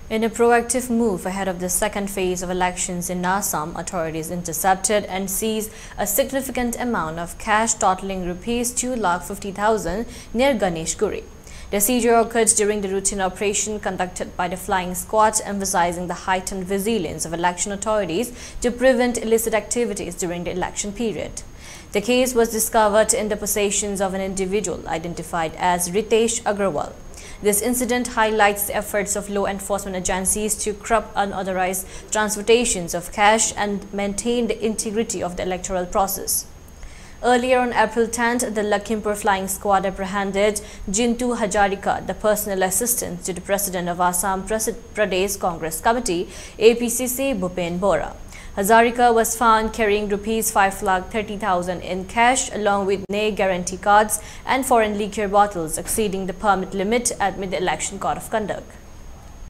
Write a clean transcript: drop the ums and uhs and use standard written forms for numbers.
In a proactive move ahead of the second phase of elections in Assam, authorities intercepted and seized a significant amount of cash totaling Rs 2,50,000 near Ganeshguri. The seizure occurred during the routine operation conducted by the flying squad, emphasizing the heightened vigilance of election authorities to prevent illicit activities during the election period. The case was discovered in the possessions of an individual identified as Ritesh Agarwal. This incident highlights the efforts of law enforcement agencies to curb unauthorized transportations of cash and maintain the integrity of the electoral process. Earlier on April 10th, the Lakhimpur Flying Squad apprehended Jintu Hazarika, the personal assistant to the President of Assam Pradesh Congress Committee, APCC Bhupen Bora. Hazarika was found carrying Rs 5,30,000 in cash along with NE guarantee cards and foreign liquor bottles exceeding the permit limit at the Election Code of Conduct.